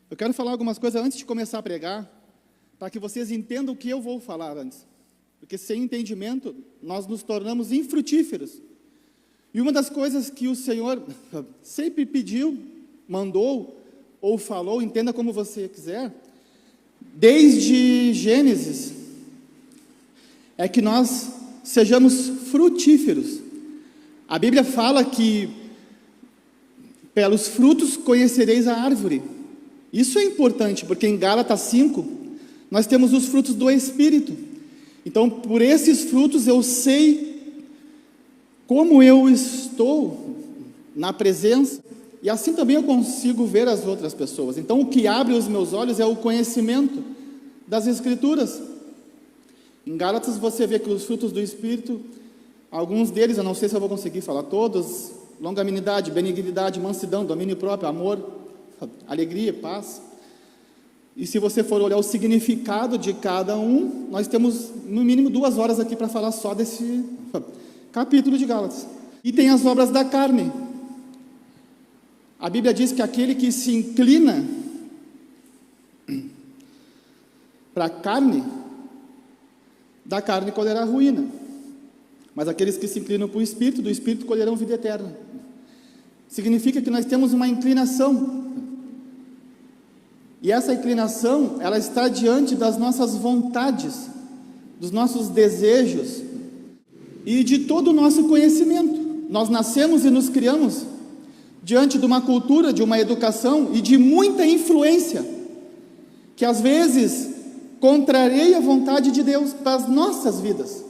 Eu quero falar algumas coisas antes de começar a pregar, para que vocês entendam o que eu vou falar antes. Porque sem entendimento, nós nos tornamos infrutíferos. E uma das coisas que o Senhor sempre pediu, mandou ou falou, entenda como você quiser, desde Gênesis, é que nós sejamos frutíferos. A Bíblia fala que pelos frutos conhecereis a árvore. Isso é importante, porque em Gálatas 5, nós temos os frutos do Espírito. Então, por esses frutos eu sei como eu estou na presença, e assim também eu consigo ver as outras pessoas. Então, o que abre os meus olhos é o conhecimento das Escrituras. Em Gálatas você vê que os frutos do Espírito, alguns deles, eu não sei se eu vou conseguir falar todos: longanimidade, benignidade, mansidão, domínio próprio, amor, alegria, paz. E se você for olhar o significado de cada um, nós temos no mínimo 2 horas aqui para falar só desse capítulo de Gálatas. E tem as obras da carne. A Bíblia diz que aquele que se inclina para a carne, da carne colherá ruína. Mas aqueles que se inclinam para o Espírito, do Espírito colherão vida eterna. Significa que nós temos uma inclinação. E essa inclinação, ela está diante das nossas vontades, dos nossos desejos e de todo o nosso conhecimento. Nós nascemos e nos criamos diante de uma cultura, de uma educação e de muita influência, que às vezes contraria a vontade de Deus para as nossas vidas.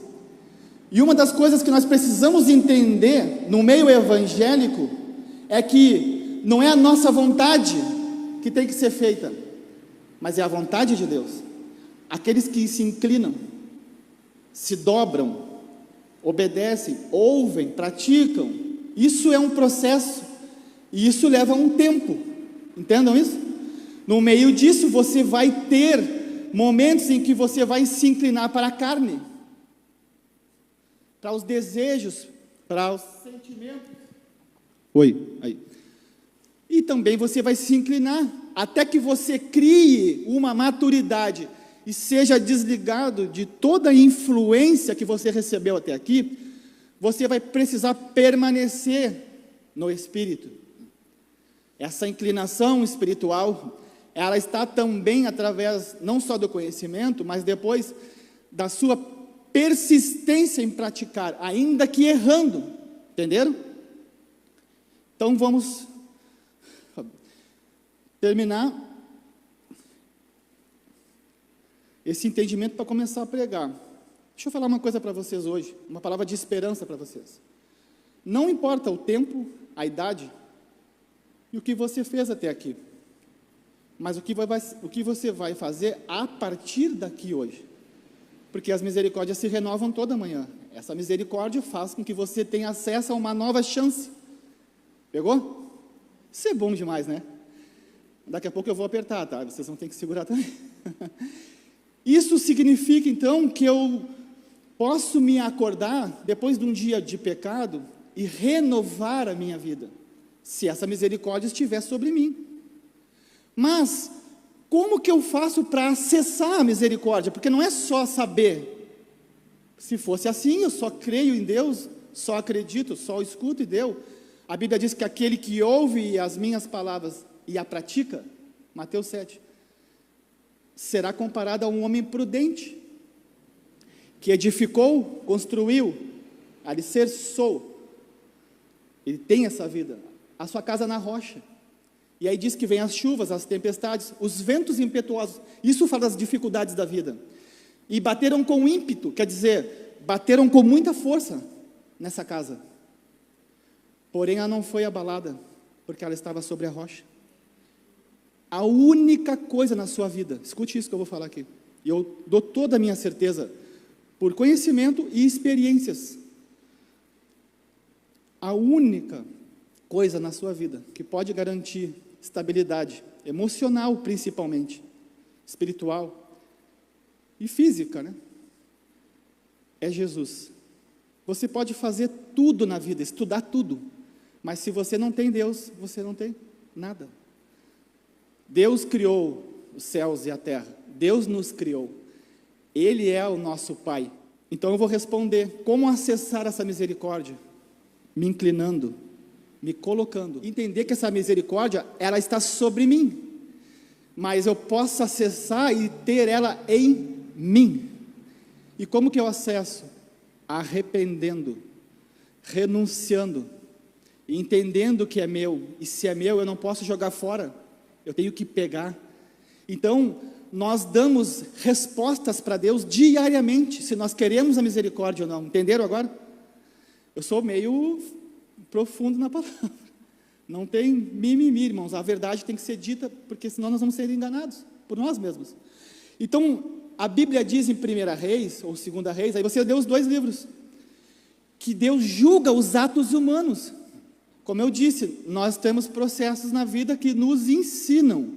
E uma das coisas que nós precisamos entender no meio evangélico é que não é a nossa vontade que tem que ser feita, mas é a vontade de Deus. Aqueles que se inclinam, se dobram, obedecem, ouvem, praticam, isso é um processo, e isso leva um tempo, entendam isso? No meio disso você vai ter momentos em que você vai se inclinar para a carne, para os desejos, para os sentimentos. Aí. E também você vai se inclinar, até que você crie uma maturidade e seja desligado de toda a influência que você recebeu até aqui. Você vai precisar permanecer no Espírito. Essa inclinação espiritual, ela está também através não só do conhecimento, mas depois da sua persistência em praticar, ainda que errando, entenderam? Então vamos terminar esse entendimento para começar a pregar. Deixa eu falar uma coisa para vocês hoje, uma palavra de esperança para vocês. Não importa o tempo, a idade e o que você fez até aqui, mas o que você vai fazer a partir daqui hoje. Porque as misericórdias se renovam toda manhã. Essa misericórdia faz com que você tenha acesso a uma nova chance. Pegou? Isso é bom demais, né? Daqui a pouco eu vou apertar, tá? Vocês vão ter que segurar também. Isso significa, então, que eu posso me acordar, depois de um dia de pecado, e renovar a minha vida, se essa misericórdia estiver sobre mim. Mas como que eu faço para acessar a misericórdia? Porque não é só saber. Se fosse assim, eu só creio em Deus, só acredito, só escuto e deu. A Bíblia diz que aquele que ouve as minhas palavras e a pratica, Mateus 7, será comparado a um homem prudente, que edificou, construiu, alicerçou. Ele tem essa vida, a sua casa na rocha. E aí diz que vem as chuvas, as tempestades, os ventos impetuosos. Isso fala das dificuldades da vida. E bateram com ímpeto, quer dizer, bateram com muita força nessa casa. Porém, ela não foi abalada, porque ela estava sobre a rocha. A única coisa na sua vida, escute isso que eu vou falar aqui, e eu dou toda a minha certeza, por conhecimento e experiências. A única coisa na sua vida que pode garantir estabilidade emocional, principalmente, espiritual e física, né? É Jesus. Você pode fazer tudo na vida, estudar tudo, mas se você não tem Deus, você não tem nada. Deus criou os céus e a terra. Deus nos criou. Ele é o nosso Pai. Então eu vou responder, como acessar essa misericórdia? Me inclinando, me colocando. Entender que essa misericórdia, ela está sobre mim. Mas eu posso acessar e ter ela em mim. E como que eu acesso? Arrependendo, renunciando, entendendo que é meu. E se é meu, eu não posso jogar fora. Eu tenho que pegar. Então, nós damos respostas para Deus diariamente, se nós queremos a misericórdia ou não. Entenderam agora? Eu sou meio profundo na palavra. Não tem mimimi, irmãos. A verdade tem que ser dita, porque senão nós vamos ser enganados por nós mesmos. Então, a Bíblia diz em 1 Reis, ou 2 Reis, aí você deu os 2 livros, que Deus julga os atos humanos. Como eu disse, nós temos processos na vida que nos ensinam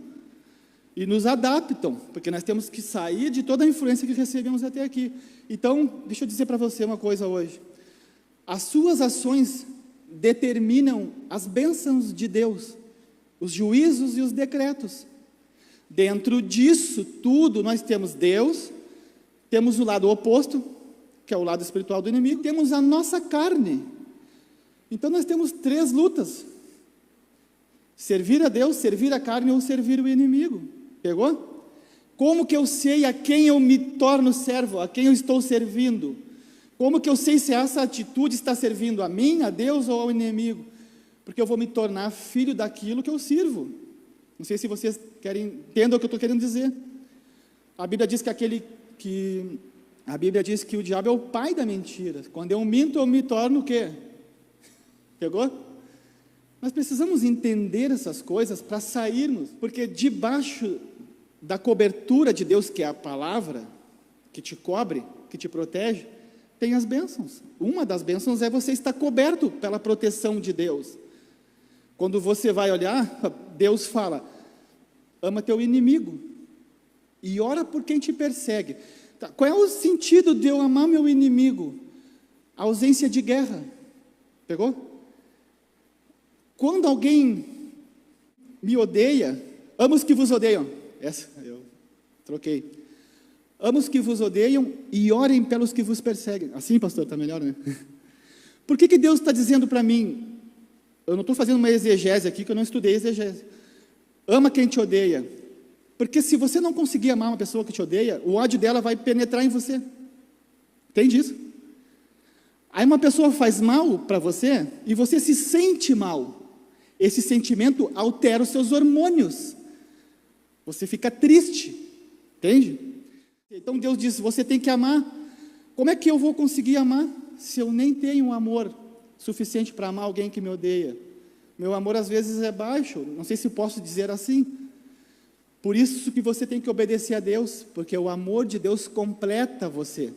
e nos adaptam, porque nós temos que sair de toda a influência que recebemos até aqui. Então, deixa eu dizer para você uma coisa hoje. As suas ações determinam as bênçãos de Deus, os juízos e os decretos. Dentro disso tudo, nós temos Deus, temos o lado oposto, que é o lado espiritual do inimigo, temos a nossa carne. Então nós temos 3 lutas: servir a Deus, servir a carne ou servir o inimigo. Pegou? Como que eu sei a quem eu me torno servo, a quem eu estou servindo? Como que eu sei se essa atitude está servindo a mim, a Deus ou ao inimigo? Porque eu vou me tornar filho daquilo que eu sirvo. Não sei se vocês entendam o que eu estou querendo dizer. A Bíblia diz que o diabo é o pai da mentira. Quando eu minto, eu me torno o quê? Pegou? Nós precisamos entender essas coisas para sairmos, porque debaixo da cobertura de Deus, que é a palavra, que te cobre, que te protege, tem as bênçãos. Uma das bênçãos é você estar coberto pela proteção de Deus. Quando você vai olhar, Deus fala, ama teu inimigo e ora por quem te persegue. Tá, qual é o sentido de eu amar meu inimigo? A ausência de guerra. Pegou? Quando alguém me odeia, amo os que vos odeiam. Essa eu troquei. Amo os que vos odeiam e orem pelos que vos perseguem. Assim, pastor, está melhor, né? Por que Deus está dizendo para mim? Eu não estou fazendo uma exegese aqui, que eu não estudei exegese. Ama quem te odeia. Porque se você não conseguir amar uma pessoa que te odeia, o ódio dela vai penetrar em você. Entende isso? Aí uma pessoa faz mal para você e você se sente mal. Esse sentimento altera os seus hormônios. Você fica triste. Entende? Então Deus diz, você tem que amar. Como é que eu vou conseguir amar se eu nem tenho amor suficiente para amar alguém que me odeia? Meu amor às vezes é baixo, não sei se posso dizer assim. Por isso que você tem que obedecer a Deus, porque o amor de Deus completa você.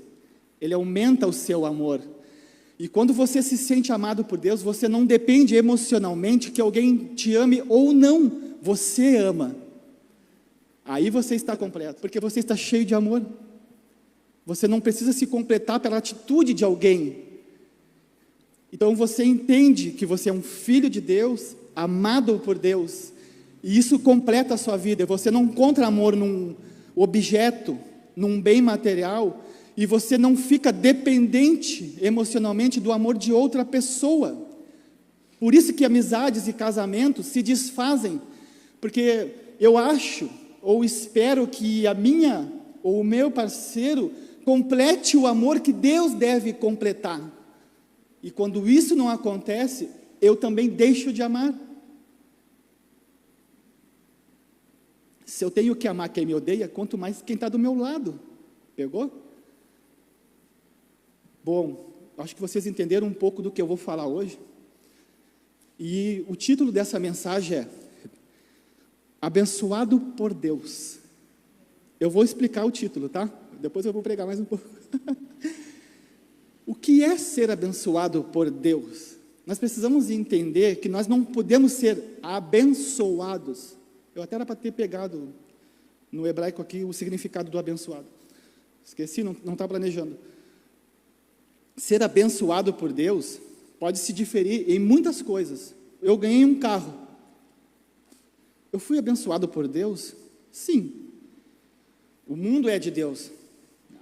Ele aumenta o seu amor. E quando você se sente amado por Deus, você não depende emocionalmente que alguém te ame ou não. Você ama. Aí você está completo, porque você está cheio de amor. Você não precisa se completar pela atitude de alguém. Então você entende que você é um filho de Deus, amado por Deus, e isso completa a sua vida. Você não encontra amor num objeto, num bem material, e você não fica dependente emocionalmente do amor de outra pessoa. Por isso que amizades e casamentos se desfazem, porque eu acho, ou espero que a minha, ou o meu parceiro, complete o amor que Deus deve completar. E quando isso não acontece, eu também deixo de amar. Se eu tenho que amar quem me odeia, quanto mais quem está do meu lado. Pegou? Bom, acho que vocês entenderam um pouco do que eu vou falar hoje. E o título dessa mensagem é Abençoado por Deus. Eu vou explicar o título, tá? Depois eu vou pregar mais um pouco. O que é ser abençoado por Deus? Nós precisamos entender que nós não podemos ser abençoados. Eu até era para ter pegado no hebraico aqui o significado do abençoado. Esqueci, não estava planejando. Ser abençoado por Deus pode se diferir em muitas coisas. Eu ganhei um carro. Eu fui abençoado por Deus? Sim. O mundo é de Deus.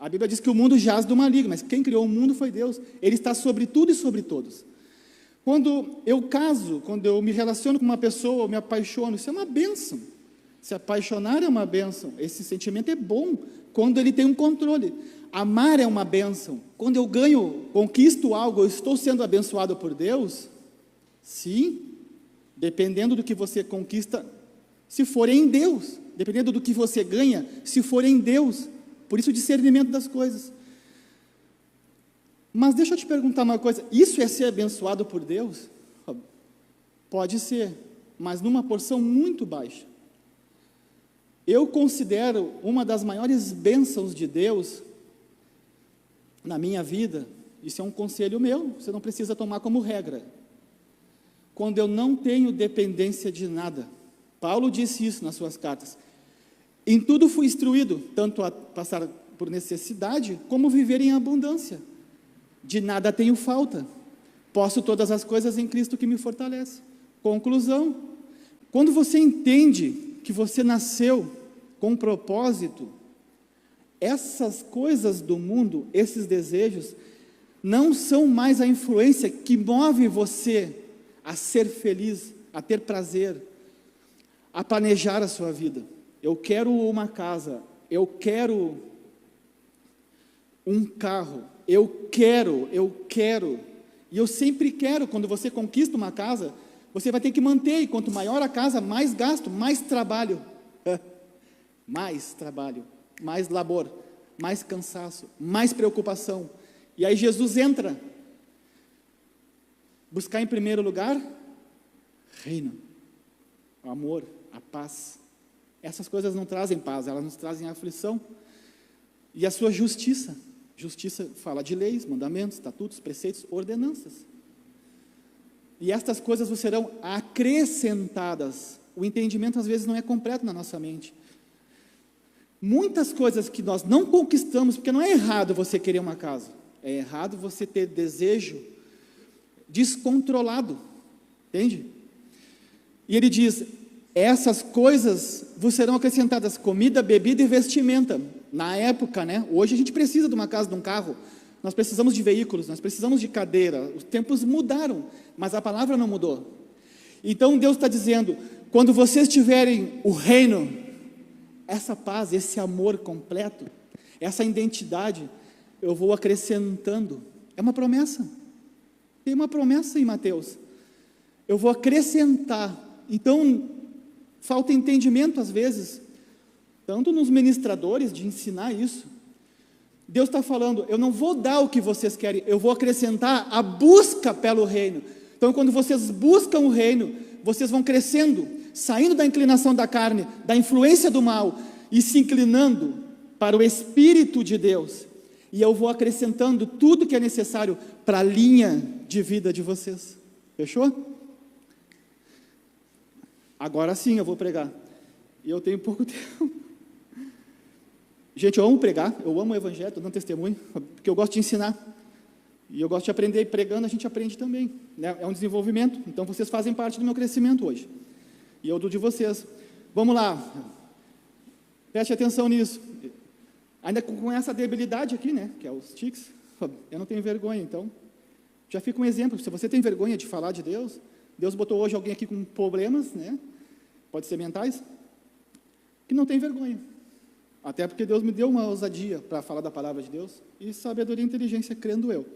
A Bíblia diz que o mundo jaz do maligno, mas quem criou o mundo foi Deus. Ele está sobre tudo e sobre todos. Quando eu caso, quando eu me relaciono com uma pessoa, eu me apaixono, isso é uma bênção. Se apaixonar é uma bênção. Esse sentimento é bom quando ele tem um controle. Amar é uma bênção. Quando eu ganho, conquisto algo, eu estou sendo abençoado por Deus? Sim. Dependendo do que você conquista, se for em Deus. Dependendo do que você ganha, se for em Deus. Por isso o discernimento das coisas. Mas deixa eu te perguntar uma coisa, isso é ser abençoado por Deus? Pode ser, mas numa porção muito baixa. Eu considero uma das maiores bênçãos de Deus na minha vida, isso é um conselho meu, você não precisa tomar como regra. Quando eu não tenho dependência de nada. Paulo disse isso nas suas cartas. Em tudo fui instruído, tanto a passar por necessidade, como viver em abundância. De nada tenho falta. Posso todas as coisas em Cristo que me fortalece. Conclusão. Quando você entende que você nasceu com um propósito, essas coisas do mundo, esses desejos, não são mais a influência que move você a ser feliz, a ter prazer, a planejar a sua vida. Eu quero uma casa, eu quero um carro, eu quero, e eu sempre quero. Quando você conquista uma casa, você vai ter que manter, e quanto maior a casa, mais gasto, mais trabalho, mais labor, mais cansaço, mais preocupação, e aí Jesus entra, buscar em primeiro lugar, reino, o amor, a paz. Essas coisas não trazem paz, elas nos trazem aflição, e a sua justiça. Justiça fala de leis, mandamentos, estatutos, preceitos, ordenanças. E estas coisas vos serão acrescentadas. O entendimento às vezes não é completo na nossa mente. Muitas coisas que nós não conquistamos, porque não é errado você querer uma casa, é errado você ter desejo descontrolado, entende? E ele diz, essas coisas vos serão acrescentadas, comida, bebida e vestimenta. Na época, né? Hoje a gente precisa de uma casa, de um carro, nós precisamos de veículos, nós precisamos de cadeira, os tempos mudaram, mas a palavra não mudou. Então Deus está dizendo, quando vocês tiverem o reino, essa paz, esse amor completo, essa identidade, eu vou acrescentando. É uma promessa, tem uma promessa em Mateus, eu vou acrescentar. Então, falta entendimento às vezes, tanto nos ministradores, de ensinar isso. Deus está falando, eu não vou dar o que vocês querem, eu vou acrescentar a busca pelo reino. Então, quando vocês buscam o reino, vocês vão crescendo, saindo da inclinação da carne, da influência do mal, e se inclinando para o Espírito de Deus. E eu vou acrescentando tudo que é necessário para a linha de vida de vocês. Fechou? Agora sim eu vou pregar. E eu tenho pouco tempo. Gente, eu amo pregar, eu amo o Evangelho, estou dando testemunho, porque eu gosto de ensinar. E eu gosto de aprender, e pregando a gente aprende também, né? É um desenvolvimento, então vocês fazem parte do meu crescimento hoje. E eu do de vocês. Vamos lá, preste atenção nisso. Ainda com essa debilidade aqui, né, que é os tics, eu não tenho vergonha, então, já fica um exemplo. Se você tem vergonha de falar de Deus, Deus botou hoje alguém aqui com problemas, né, pode ser mentais, que não tem vergonha. Até porque Deus me deu uma ousadia para falar da palavra de Deus, e sabedoria e inteligência, crendo eu.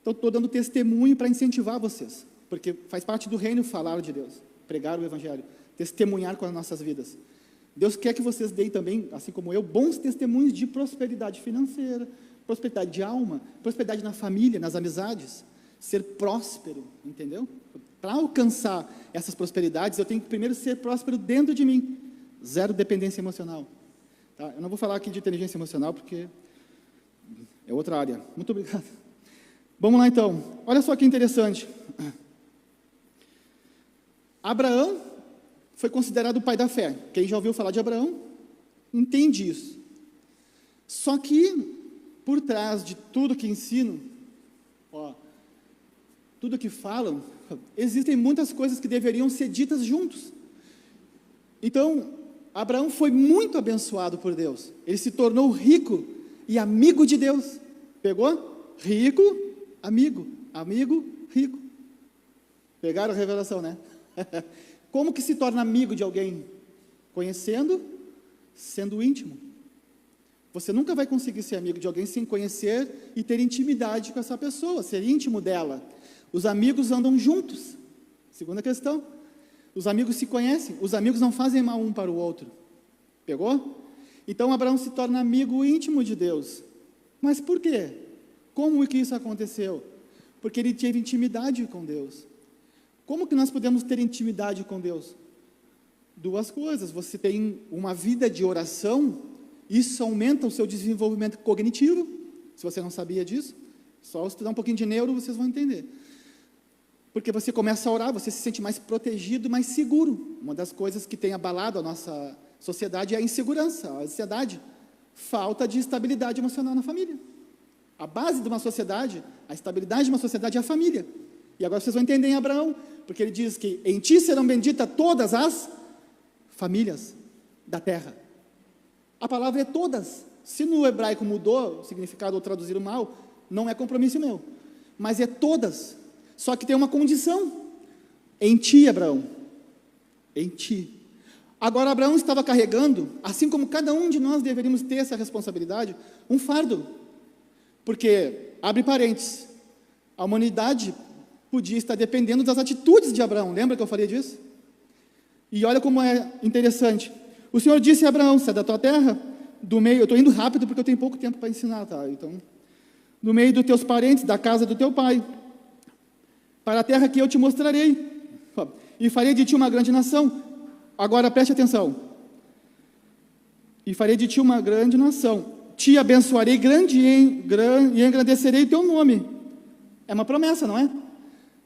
Então, estou dando testemunho para incentivar vocês, porque faz parte do reino falar de Deus, pregar o Evangelho, testemunhar com as nossas vidas. Deus quer que vocês deem também, assim como eu, bons testemunhos de prosperidade financeira, prosperidade de alma, prosperidade na família, nas amizades, ser próspero, entendeu? Para alcançar essas prosperidades, eu tenho que primeiro ser próspero dentro de mim, zero dependência emocional. Tá? Eu não vou falar aqui de inteligência emocional, porque é outra área. Muito obrigado. Vamos lá então, olha só que interessante. Abraão foi considerado o pai da fé. Quem já ouviu falar de Abraão, entende isso. Só que, por trás de tudo que ensinam, tudo que falam, existem muitas coisas que deveriam ser ditas juntos. Então, Abraão foi muito abençoado por Deus. Ele se tornou rico e amigo de Deus. Pegou? Rico, amigo. Amigo, rico. Pegaram a revelação, né? Como que se torna amigo de alguém? Conhecendo, sendo íntimo. Você nunca vai conseguir ser amigo de alguém sem conhecer e ter intimidade com essa pessoa, ser íntimo dela. Os amigos andam juntos. Segunda questão. Os amigos se conhecem. Os amigos não fazem mal um para o outro. Pegou? Então, Abraão se torna amigo íntimo de Deus. Mas por quê? Como que isso aconteceu? Porque ele teve intimidade com Deus. Como que nós podemos ter intimidade com Deus? Duas coisas. Você tem uma vida de oração, isso aumenta o seu desenvolvimento cognitivo. Se você não sabia disso, só estudar um pouquinho de neuro, vocês vão entender. Porque você começa a orar, você se sente mais protegido, mais seguro. Uma das coisas que tem abalado a nossa sociedade é a insegurança, a ansiedade, falta de estabilidade emocional na família. A base de uma sociedade, a estabilidade de uma sociedade é a família. E agora vocês vão entender em Abraão, porque ele diz que em ti serão benditas todas as famílias da terra. A palavra é todas. Se no hebraico mudou o significado ou traduziram mal, não é compromisso meu. Mas é todas. Só que tem uma condição. Em ti, Abraão. Em ti. Agora, Abraão estava carregando, assim como cada um de nós deveríamos ter essa responsabilidade, um fardo. Porque, abre parênteses, a humanidade podia estar dependendo das atitudes de Abraão. Lembra que eu falei disso? E olha como é interessante. O Senhor disse a Abraão, sai da tua terra, do meio, eu estou indo rápido porque eu tenho pouco tempo para ensinar, tá? Então, do meio dos teus parentes, da casa do teu pai, para a terra que eu te mostrarei, e farei de ti uma grande nação. Agora preste atenção. E farei de ti uma grande nação. Te abençoarei grande e engrandecerei teu nome. É uma promessa, não é?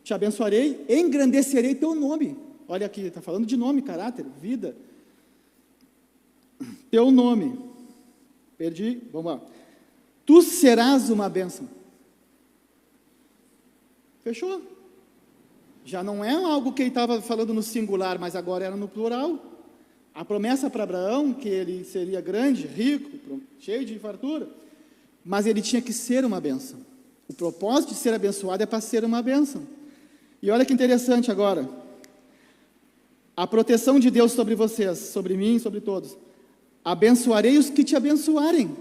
Te abençoarei, engrandecerei teu nome. Olha aqui, está falando de nome, caráter, vida. Teu nome. Perdi, vamos lá. Tu serás uma bênção. Fechou? Já não é algo que ele estava falando no singular, mas agora era no plural. A promessa para Abraão, que ele seria grande, rico, cheio de fartura, mas ele tinha que ser uma bênção. O propósito de ser abençoado é para ser uma bênção. E olha que interessante agora. A proteção de Deus sobre vocês, sobre mim, sobre todos. Abençoarei os que te abençoarem.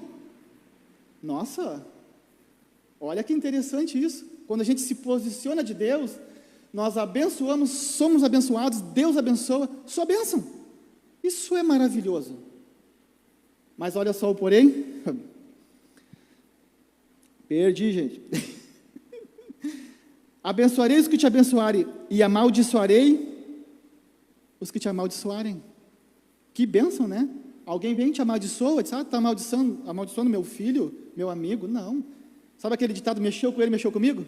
Nossa, olha que interessante isso. Quando a gente se posiciona de Deus, nós abençoamos, somos abençoados, Deus abençoa, sua bênção. Isso é maravilhoso. Mas olha só o porém. Perdi, gente. Abençoarei os que te abençoarem e amaldiçoarei os que te amaldiçoarem. Que bênção, né? Alguém vem te amaldiçoa, diz, está amaldiçoando meu filho, meu amigo. Não. Sabe aquele ditado, mexeu com ele, mexeu comigo?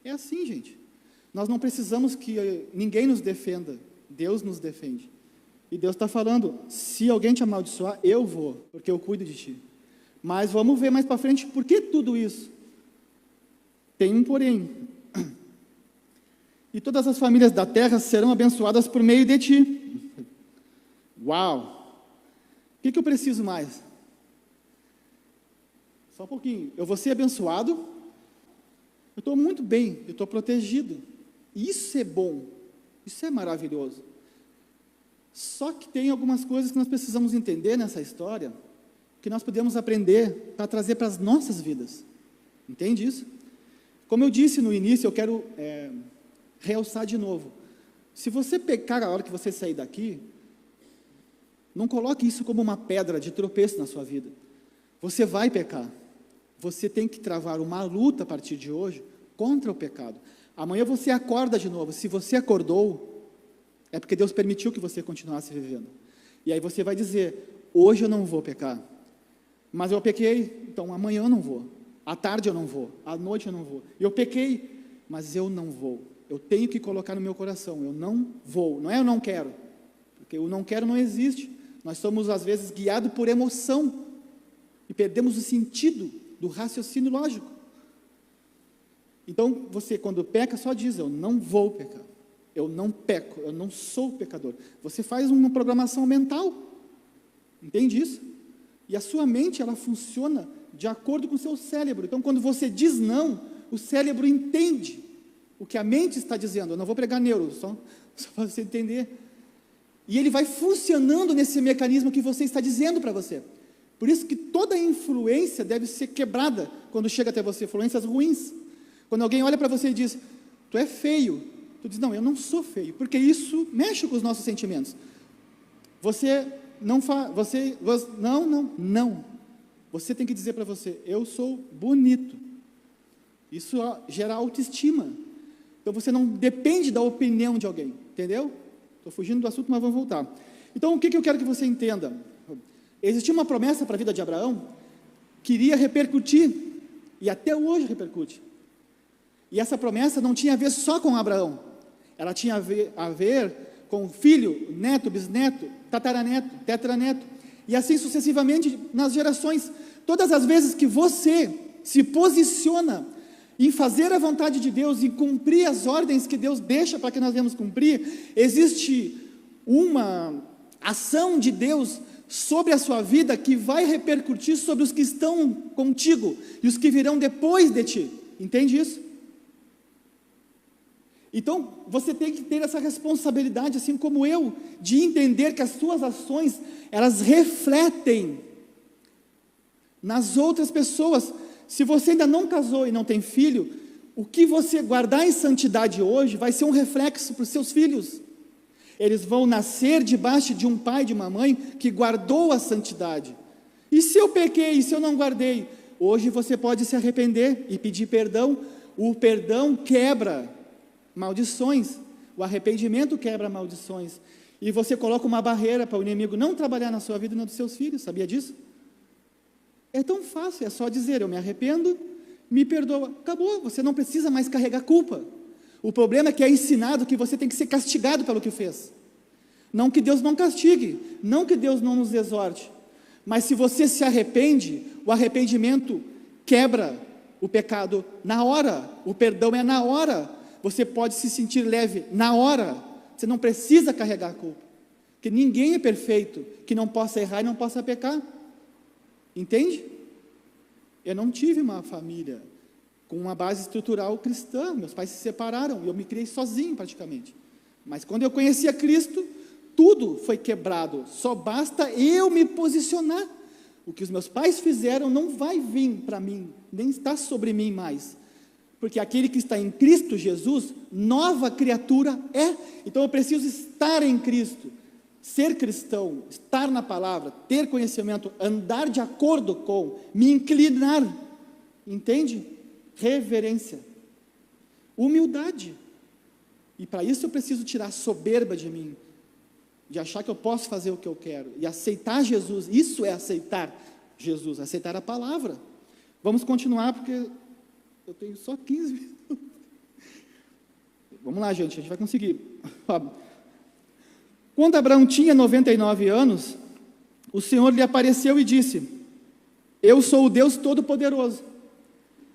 É assim, gente. Nós não precisamos que ninguém nos defenda. Deus nos defende. E Deus está falando, se alguém te amaldiçoar, eu vou, porque eu cuido de ti. Mas vamos ver mais para frente, por que tudo isso? Tem um porém. E todas as famílias da terra serão abençoadas por meio de ti. Uau! O que eu preciso mais? Só um pouquinho. Eu vou ser abençoado. Eu estou muito bem, eu estou protegido. Isso é bom. Isso é maravilhoso. Só que tem algumas coisas que nós precisamos entender nessa história, que nós podemos aprender para trazer para as nossas vidas. Entende isso? Como eu disse no início, eu quero realçar de novo. Se você pecar a hora que você sair daqui, não coloque isso como uma pedra de tropeço na sua vida. Você vai pecar. Você tem que travar uma luta a partir de hoje contra o pecado. Amanhã você acorda de novo. Se você acordou, é porque Deus permitiu que você continuasse vivendo. E aí você vai dizer, hoje eu não vou pecar. Mas eu pequei, então amanhã eu não vou. À tarde eu não vou. À noite eu não vou. Eu pequei, mas eu não vou. Eu tenho que colocar no meu coração, eu não vou. Não é eu não quero. Porque o não quero não existe. Nós somos, às vezes, guiados por emoção. E perdemos o sentido do raciocínio lógico. Então, você, quando peca, só diz, eu não vou pecar. eu não peco, eu não sou pecador. Você faz uma programação mental, entende isso? E a sua mente, ela funciona de acordo com o seu cérebro. Então, quando você diz não, o cérebro entende o que a mente está dizendo. Eu não vou pregar neuro, só para você entender. E ele vai funcionando nesse mecanismo que você está dizendo para você. Por isso que toda influência deve ser quebrada quando chega até você, influências ruins. Quando alguém olha para você e diz, tu é feio, tu diz, não, eu não sou feio, porque isso mexe com os nossos sentimentos. Não. Você tem que dizer para você, eu sou bonito. Isso gera autoestima. Então você não depende da opinião de alguém, entendeu? Estou fugindo do assunto, mas vamos voltar. Então o que eu quero que você entenda? Existia uma promessa para a vida de Abraão, que iria repercutir, e até hoje repercute. E essa promessa não tinha a ver só com Abraão, ela tinha a ver com filho, neto, bisneto, tataraneto, tetraneto, e assim sucessivamente nas gerações. Todas as vezes que você se posiciona em fazer a vontade de Deus, em cumprir as ordens que Deus deixa para que nós devemos cumprir, existe uma ação de Deus sobre a sua vida que vai repercutir sobre os que estão contigo e os que virão depois de ti. Entende isso? Então, você tem que ter essa responsabilidade, assim como eu, de entender que as suas ações, elas refletem nas outras pessoas. Se você ainda não casou e não tem filho, o que você guardar em santidade hoje vai ser um reflexo para os seus filhos. Eles vão nascer debaixo de um pai e de uma mãe que guardou a santidade. E se eu pequei, e se eu não guardei? Hoje você pode se arrepender e pedir perdão. O perdão quebra maldições. O arrependimento quebra maldições. E você coloca uma barreira para o inimigo não trabalhar na sua vida e na dos seus filhos. Sabia disso? É tão fácil, é só dizer, eu me arrependo, me perdoa. Acabou, você não precisa mais carregar culpa. O problema é que é ensinado que você tem que ser castigado pelo que fez. Não que Deus não castigue, não que Deus não nos exorte, mas se você se arrepende, o arrependimento quebra o pecado na hora, o perdão é na hora, você pode se sentir leve na hora, você não precisa carregar a culpa, porque ninguém é perfeito, que não possa errar e não possa pecar, entende? Eu não tive uma família com uma base estrutural cristã, meus pais se separaram, e eu me criei sozinho praticamente, mas quando eu conheci a Cristo, tudo foi quebrado, só basta eu me posicionar, o que os meus pais fizeram não vai vir para mim, nem está sobre mim mais, porque aquele que está em Cristo Jesus, nova criatura é, então eu preciso estar em Cristo, ser cristão, estar na palavra, ter conhecimento, andar de acordo com, me inclinar, entende? Reverência, humildade, e para isso eu preciso tirar a soberba de mim, de achar que eu posso fazer o que eu quero, e aceitar Jesus, isso é aceitar Jesus, aceitar a palavra. Vamos continuar, porque eu tenho só 15 minutos, vamos lá gente, a gente vai conseguir. Quando Abraão tinha 99 anos, o Senhor lhe apareceu e disse, eu sou o Deus Todo-Poderoso.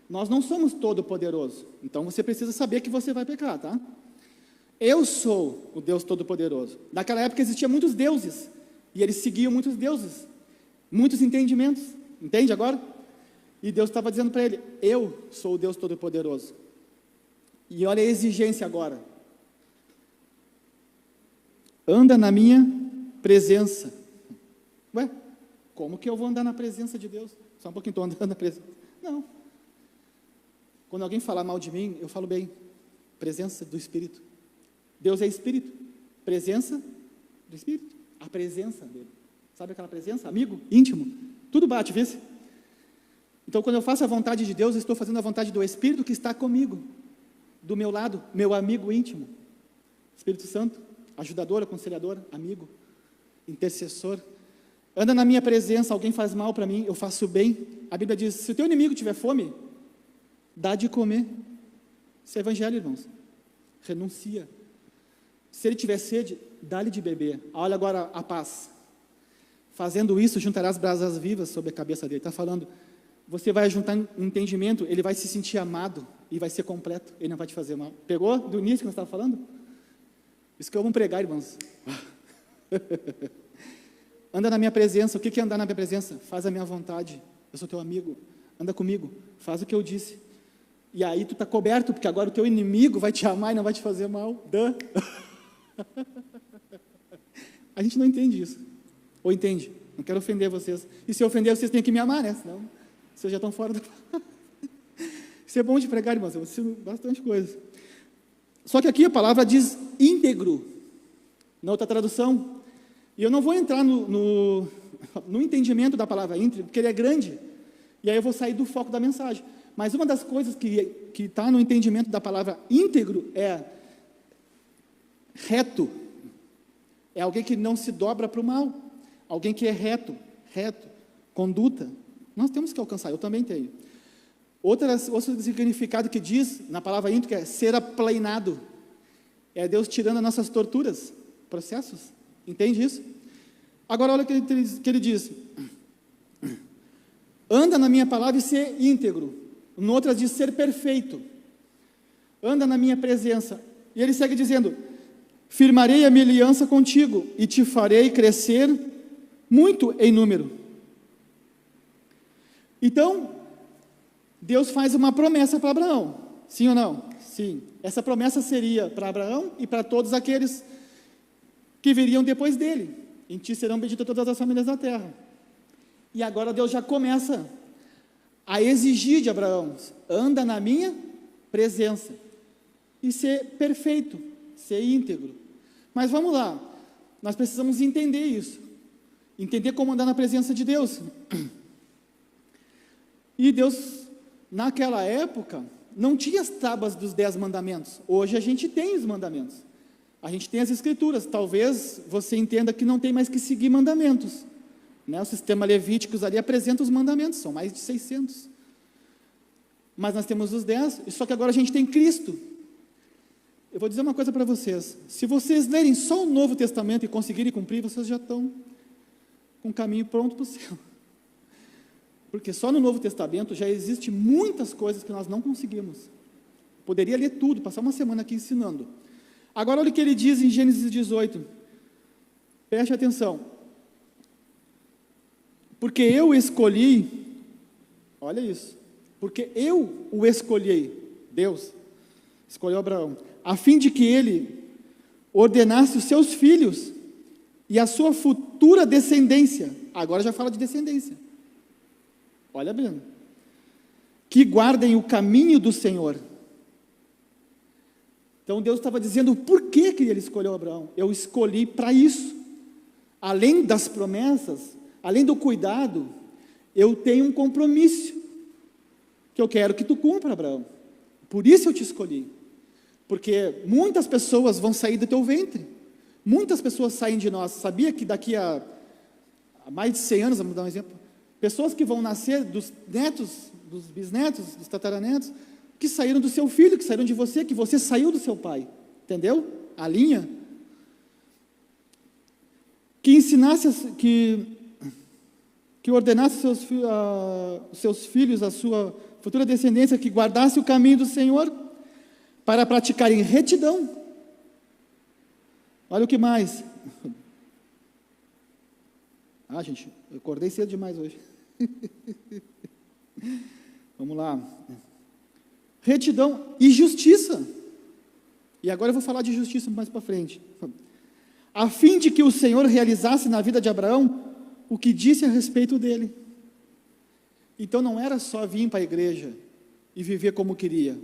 Nós não somos todo-poderoso, então você precisa saber que você vai pecar, tá? Eu sou o Deus Todo-Poderoso. Naquela época existiam muitos deuses, e eles seguiam muitos deuses, muitos entendimentos, entende agora? E Deus estava dizendo para ele, eu sou o Deus Todo-Poderoso. E olha a exigência agora. Anda na minha presença. Ué, como que eu vou andar na presença de Deus? Só um pouquinho, estou andando na presença. Não. Quando alguém falar mal de mim, eu falo bem, presença do Espírito. Deus é Espírito, presença do Espírito, a presença dele. Sabe aquela presença? Amigo, íntimo, tudo bate, vê se? Então, quando eu faço a vontade de Deus, eu estou fazendo a vontade do Espírito que está comigo, do meu lado, meu amigo íntimo. Espírito Santo, ajudador, aconselhador, amigo, intercessor. Anda na minha presença, alguém faz mal para mim, eu faço bem. A Bíblia diz, se o teu inimigo tiver fome, dá de comer. Isso é evangelho, irmãos. Renuncia. Se ele tiver sede, dá-lhe de beber. Olha agora a paz. Fazendo isso, juntarás brasas vivas sobre a cabeça dele. Está falando, você vai juntar entendimento, ele vai se sentir amado e vai ser completo. Ele não vai te fazer mal. Pegou do início que nós estávamos falando? Isso que eu vou pregar, irmãos. Anda na minha presença. O que é andar na minha presença? Faz a minha vontade. Eu sou teu amigo. Anda comigo. Faz o que eu disse. E aí tu está coberto, porque agora o teu inimigo vai te amar e não vai te fazer mal. A gente não entende isso. Ou entende? Não quero ofender vocês. E se eu ofender, vocês têm que me amar, né? Senão, vocês já estão fora do... Isso é bom de pregar, irmãos. Eu ensino bastante coisa. Só que aqui a palavra diz íntegro. Na outra tradução. E eu não vou entrar no entendimento da palavra íntegro, porque ele é grande. E aí eu vou sair do foco da mensagem. Mas uma das coisas que está no entendimento da palavra íntegro é reto. É alguém que não se dobra para o mal. Alguém que é reto, conduta. Nós temos que alcançar, eu também tenho. Outro significado que diz na palavra íntegro é ser aplanado. É Deus tirando as nossas torturas, processos. Entende isso? Agora olha o que ele diz. Anda na minha palavra e ser íntegro. No outro diz ser perfeito. Anda na minha presença. E ele segue dizendo: firmarei a minha aliança contigo e te farei crescer muito em número. Então, Deus faz uma promessa para Abraão. Sim ou não? Sim. Essa promessa seria para Abraão e para todos aqueles que viriam depois dele. Em ti serão benditas todas as famílias da terra. E agora Deus já começa a exigir de Abraão: anda na minha presença e ser perfeito, ser íntegro. Mas vamos lá, nós precisamos entender isso, entender como andar na presença de Deus. E Deus, naquela época, não tinha as tábuas dos 10 mandamentos. Hoje a gente tem os mandamentos, a gente tem as escrituras. Talvez você entenda que não tem mais que seguir mandamentos, né? O sistema levítico ali apresenta os mandamentos, são mais de 600. Mas nós temos os 10, só que agora a gente tem Cristo. Eu vou dizer uma coisa para vocês: se vocês lerem só o Novo Testamento e conseguirem cumprir, vocês já estão com o caminho pronto para o céu. Porque só no Novo Testamento já existe muitas coisas que nós não conseguimos. Poderia ler tudo, passar uma semana aqui ensinando. Agora olha o que ele diz em Gênesis 18. Preste atenção. Porque eu escolhi, olha isso, porque eu o escolhi, Deus escolheu Abraão, a fim de que ele ordenasse os seus filhos e a sua futura descendência. Agora já fala de descendência. Olha bem. Que guardem o caminho do Senhor. Então Deus estava dizendo por que ele escolheu Abraão. Eu escolhi para isso. Além das promessas, além do cuidado, eu tenho um compromisso que eu quero que tu cumpra, Abraão. Por isso eu te escolhi. Porque muitas pessoas vão sair do teu ventre. Muitas pessoas saem de nós. Sabia que daqui a mais de 100 anos, vamos dar um exemplo, pessoas que vão nascer dos netos, dos bisnetos, dos tataranetos, que saíram do seu filho, que saíram de você, que você saiu do seu pai. Entendeu? A linha. Que ensinasse, que ordenasse seus filhos, a sua futura descendência, que guardasse o caminho do Senhor, para praticarem retidão. Olha o que mais. Gente, eu acordei cedo demais hoje. Vamos lá. Retidão e justiça. E agora eu vou falar de justiça mais para frente. A fim de que o Senhor realizasse na vida de Abraão o que disse a respeito dele. Então não era só vir para a igreja e viver como queria.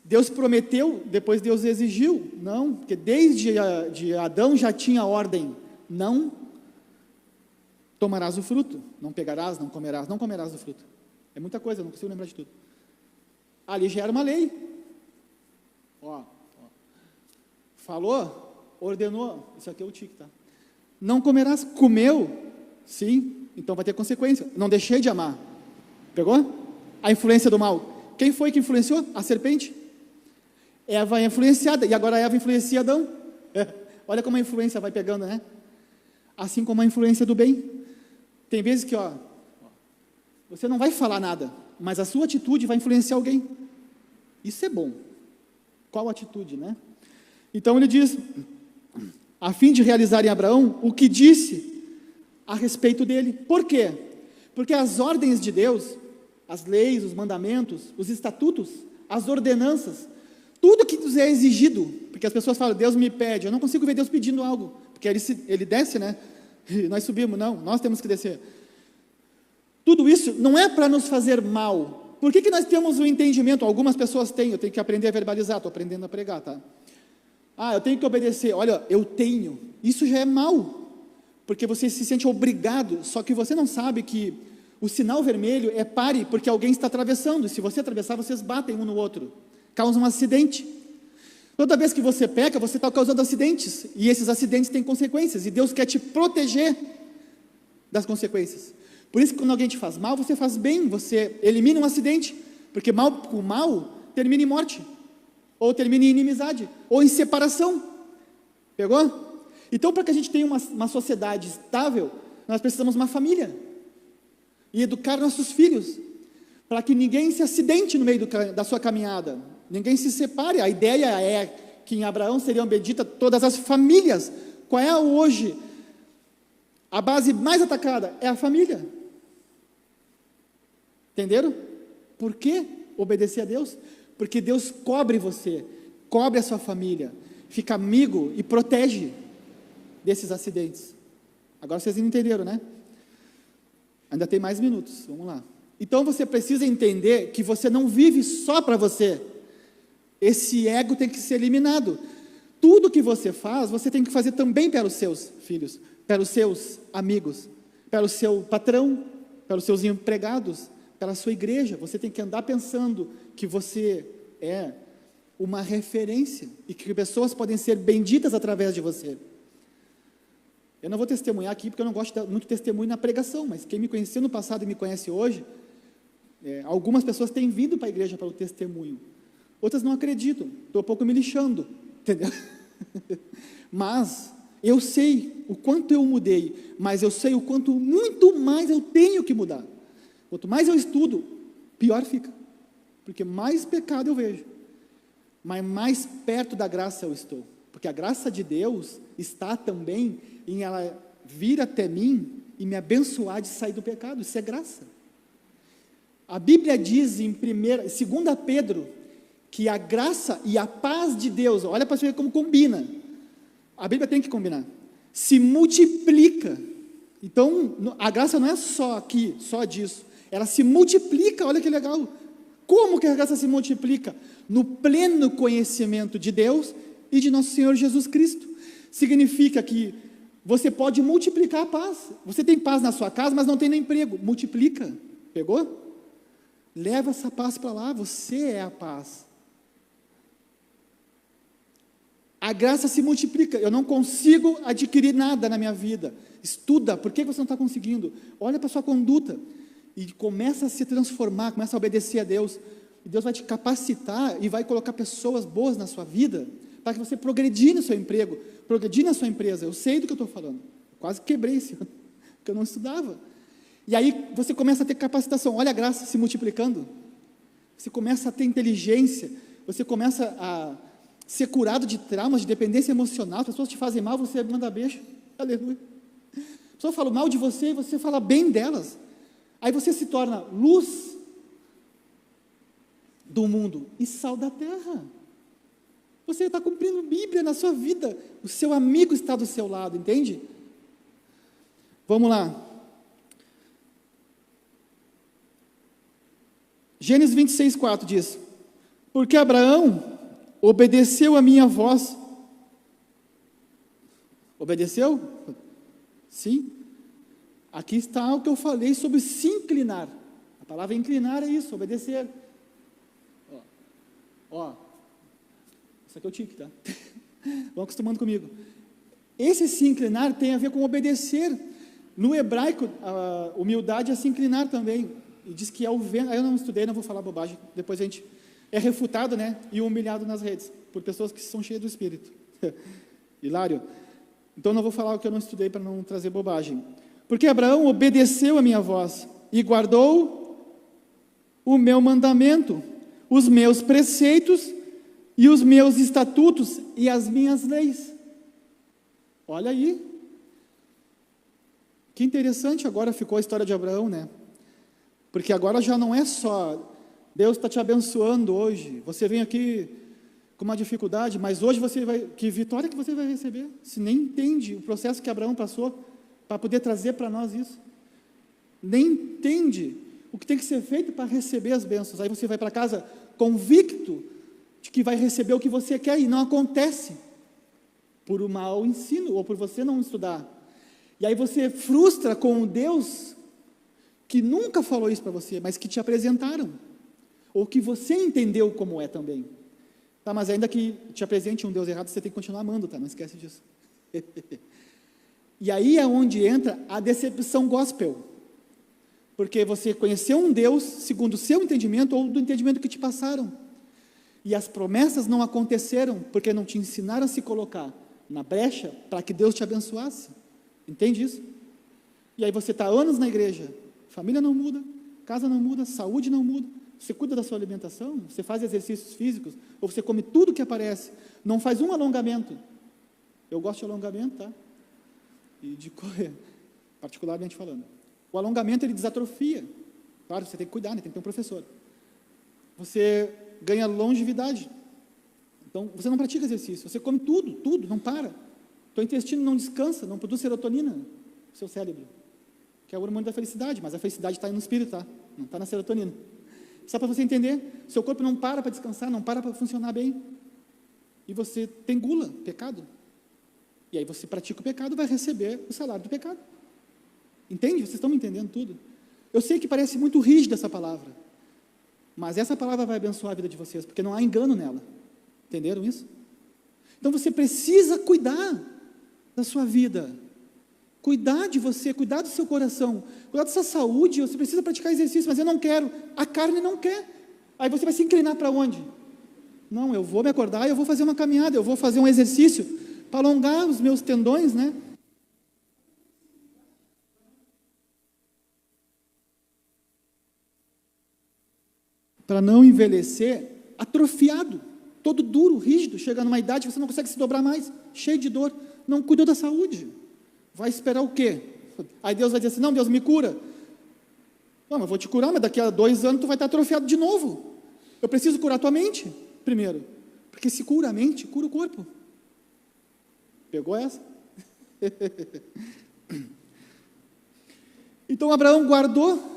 Deus prometeu, depois Deus exigiu. Não, porque desde de Adão já tinha ordem. Não tomarás o fruto, não pegarás, não comerás do fruto. É muita coisa, eu não consigo lembrar de tudo. Ali já era uma lei. Falou, ordenou, isso aqui é o tique, tá? Não comerás, comeu, sim, então vai ter consequência. Não deixei de amar. Pegou? A influência do mal. Quem foi que influenciou? A serpente. Eva é influenciada, e agora Eva influencia Adão. Olha como a influência vai pegando, né? Assim como a influência do bem. Tem vezes que, você não vai falar nada, mas a sua atitude vai influenciar alguém. Isso é bom. Qual atitude, né? Então ele diz, a fim de realizar em Abraão o que disse a respeito dele. Por quê? Porque as ordens de Deus, as leis, os mandamentos, os estatutos, as ordenanças, tudo que nos é exigido, porque as pessoas falam, Deus me pede, eu não consigo ver Deus pedindo algo, porque ele desce, né? E nós subimos, não, nós temos que descer. Tudo isso não é para nos fazer mal. Por que nós temos o entendimento? Algumas pessoas têm, eu tenho que aprender a verbalizar, estou aprendendo a pregar, tá? Eu tenho que obedecer, olha, eu tenho. Isso já é mal, porque você se sente obrigado, só que você não sabe que o sinal vermelho é pare, porque alguém está atravessando, e se você atravessar, vocês batem um no outro, causam um acidente. Toda vez que você peca, você está causando acidentes, e esses acidentes têm consequências, e Deus quer te proteger das consequências. Por isso que quando alguém te faz mal, você faz bem, você elimina um acidente, porque mal com mal termina em morte, ou termina em inimizade, ou em separação. Pegou? Então, para que a gente tenha uma sociedade estável, nós precisamos de uma família, e educar nossos filhos, para que ninguém se acidente no meio da sua caminhada, ninguém se separe. A ideia é que em Abraão seriam benditas todas as famílias. Qual é hoje a base mais atacada? É a família. Entenderam? Por que obedecer a Deus? Porque Deus cobre você, cobre a sua família, fica amigo e protege desses acidentes. Agora vocês entenderam, né? Ainda tem mais minutos, vamos lá. Então você precisa entender que você não vive só para você. Esse ego tem que ser eliminado. Tudo que você faz, você tem que fazer também para os seus filhos, para os seus amigos, para o seu patrão, para os seus empregados, pela sua igreja. Você tem que andar pensando que você é uma referência e que pessoas podem ser benditas através de você. Eu não vou testemunhar aqui porque eu não gosto de dar muito testemunho na pregação, mas quem me conheceu no passado e me conhece hoje, algumas pessoas têm vindo para a igreja para o testemunho, outras não acreditam, estou um pouco me lixando, entendeu? Mas eu sei o quanto eu mudei, mas eu sei o quanto muito mais eu tenho que mudar. Quanto mais eu estudo, pior fica, porque mais pecado eu vejo, mas mais perto da graça eu estou, porque a graça de Deus está também em ela vir até mim e me abençoar de sair do pecado. Isso é graça. A Bíblia diz em 2 Pedro, que a graça e a paz de Deus, olha para você ver como combina, a Bíblia tem que combinar, se multiplica. Então, a graça não é só aqui, só disso, ela se multiplica, olha que legal. Como que a graça se multiplica? No pleno conhecimento de Deus e de nosso Senhor Jesus Cristo. Significa que você pode multiplicar a paz. Você tem paz na sua casa, mas não tem no emprego. Multiplica. Pegou? Leva essa paz para lá. Você é a paz. A graça se multiplica. Eu não consigo adquirir nada na minha vida. Estuda. Por que você não está conseguindo? Olha para a sua conduta. E começa a se transformar, começa a obedecer a Deus. E Deus vai te capacitar e vai colocar pessoas boas na sua vida, para que você progredir no seu emprego, progredir na sua empresa. Eu sei do que eu estou falando. Quase quebrei esse ano, porque eu não estudava. E aí você começa a ter capacitação. Olha a graça se multiplicando. Você começa a ter inteligência. Você começa a ser curado de traumas, de dependência emocional. As pessoas te fazem mal, você manda beijo. Aleluia. As pessoas falam mal de você e você fala bem delas. Aí você se torna luz do mundo e sal da terra. Você está cumprindo Bíblia na sua vida. O seu amigo está do seu lado, entende? Vamos lá. Gênesis 26:4 diz: porque Abraão obedeceu a minha voz. Obedeceu? Sim. Aqui está o que eu falei sobre se inclinar. A palavra inclinar é isso, obedecer. Isso aqui é o tique, tá? Vão acostumando comigo. Esse se inclinar tem a ver com obedecer. No hebraico, a humildade é se inclinar também. E diz que é o vento. Eu não estudei, não vou falar bobagem. Depois a gente é refutado, né? E humilhado nas redes, por pessoas que são cheias do Espírito. Hilário. Então não vou falar o que eu não estudei para não trazer bobagem. Porque Abraão obedeceu a minha voz e guardou o meu mandamento, os meus preceitos e os meus estatutos e as minhas leis. Olha aí. Que interessante agora ficou a história de Abraão, né? Porque agora já não é só Deus está te abençoando hoje, você vem aqui com uma dificuldade, mas hoje você vai, que vitória que você vai receber? Se nem entende o processo que Abraão passou para poder trazer para nós isso. Nem entende o que tem que ser feito para receber as bênçãos. Aí você vai para casa convicto de que vai receber o que você quer e não acontece por um mau ensino ou por você não estudar. E aí você frustra com o Deus que nunca falou isso para você, mas que te apresentaram, ou que você entendeu como é também. Tá, mas ainda que te apresente um Deus errado, você tem que continuar amando, tá? Não esquece disso. E aí é onde entra a decepção gospel. Porque você conheceu um Deus segundo o seu entendimento ou do entendimento que te passaram. E as promessas não aconteceram porque não te ensinaram a se colocar na brecha para que Deus te abençoasse. Entende isso? E aí você está anos na igreja, família não muda, casa não muda, saúde não muda, você cuida da sua alimentação, você faz exercícios físicos, ou você come tudo que aparece, não faz um alongamento. Eu gosto de alongamento, tá? E de correr, particularmente falando. O alongamento, ele desatrofia. Claro, você tem que cuidar, né? Tem que ter um professor. Você ganha longevidade. Então, você não pratica exercício, você come tudo, não para. Teu intestino não descansa, não produz serotonina no seu cérebro, que é o hormônio da felicidade, mas a felicidade está no espírito, tá? Não está na serotonina. Só para você entender, seu corpo não para descansar, não para funcionar bem. E você tem gula, pecado. E aí você pratica o pecado, vai receber o salário do pecado. Entende? Vocês estão me entendendo tudo? Eu sei que parece muito rígida essa palavra, mas essa palavra vai abençoar a vida de vocês, porque não há engano nela. Entenderam isso? Então você precisa cuidar da sua vida, cuidar de você, cuidar do seu coração, cuidar da sua saúde. Você precisa praticar exercício, mas eu não quero, a carne não quer. Aí você vai se inclinar para onde? Não, eu vou me acordar, eu vou fazer uma caminhada, eu vou fazer um exercício para alongar os meus tendões, né? Para não envelhecer atrofiado, todo duro, rígido, chega numa idade que você não consegue se dobrar mais, cheio de dor, não cuidou da saúde. Vai esperar o quê? Aí Deus vai dizer assim, não, Deus me cura. Não, eu vou te curar, mas daqui a 2 anos tu vai estar atrofiado de novo. Eu preciso curar tua mente, primeiro. Porque se cura a mente, cura o corpo. Pegou essa? Então Abraão guardou